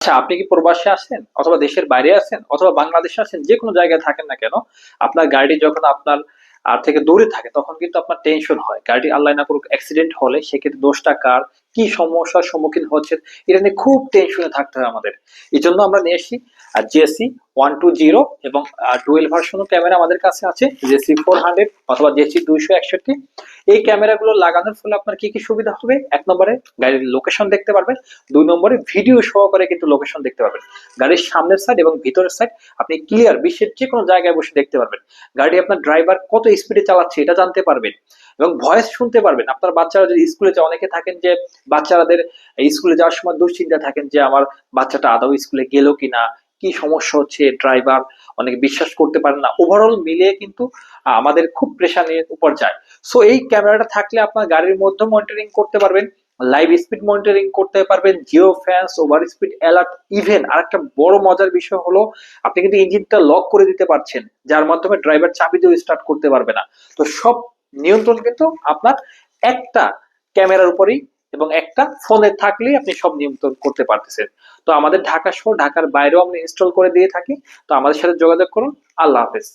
আচ্ছা, আপনি কি প্রবাসে আছেন অথবা দেশের বাইরে আছেন অথবা বাংলাদেশে আছেন, যে কোনো জায়গায় থাকেন না কেন, আপনার গাড়ি যখন আপনার আর থেকে দূরে থাকে তখন কিন্তু আপনার টেনশন হয়। গাড়ি আল্লাহ না করুক অ্যাক্সিডেন্ট হলে সেক্ষেত্রে দোষটা কার, কি সমস্যার সম্মুখীন হচ্ছে, এটা নিয়ে খুব টেনশনে থাকতে হয় আমাদের। এই জন্য আমরা নিয়ে এসি জেসি 120 এবং ডুয়েল ভার্সন ক্যামেরা আমাদের কাছে আছে, জেসি 400 অথবা জেসি 261। এই ক্যামেরাগুলো লাগানোর ফলে আপনার কি কি সুবিধা হবে? এক নম্বরে গাড়ির লোকেশন দেখতে পারবেন, দুই নম্বরে ভিডিও সহকারে কিন্তু লোকেশন দেখতে পারবেন। গাড়ির সামনের সাইড এবং ভিতরের সাইড আপনি ক্লিয়ার বিশ্বের যে কোনো জায়গায় বসে দেখতে পারবেন। গাড়ি আপনার ড্রাইভার কত স্পিডে চালাচ্ছে এটা জানতে পারবেন এবং ভয়েস শুনতে পারবেন। আপনার বাচ্চারা যদি স্কুলে যায়, অনেকে থাকেন যে বাচ্চাদের স্কুলে যাওয়ার সময় দুশ্চিন্তা থাকেন যে আমার বাচ্চাটা আদৌ স্কুলে গেল কিনা, কি সমস্যা হচ্ছে, ড্রাইভার অনেকে বিশ্বাস করতে পারেন না। ওভারঅল মিলিয়ে কিন্তু আমাদের খুব প্রেশারের উপর যায়। সো এই ক্যামেরাটা থাকলে আপনার গাড়ির মধ্যে মনিটরিং করতে পারবেন, লাইভ স্পিড মনিটরিং করতে পারবেন, Jio fans, over speed alert. Even আরেকটা বড় মজার বিষয় হলো আপনি কিন্তু ইঞ্জিনটা লক করে দিতে পারছেন, যার মাধ্যমে ড্রাইভার চাবি দিয়ে স্টার্ট করতে পারবে না। তো সব নিয়ন্ত্রণ কিন্তু আপনার একটা ক্যামেরার উপরেই এবং একটা ফোনে থাকলেই আপনি সব নিয়ন্ত্রণ করতে পারতেছেন। তো আমাদের ঢাকা সহ ঢাকার বাইরেও আমরা ইনস্টল করে দিয়ে থাকি। তো আমাদের সাথে যোগাযোগ করুন। আল্লাহ হাফেজ।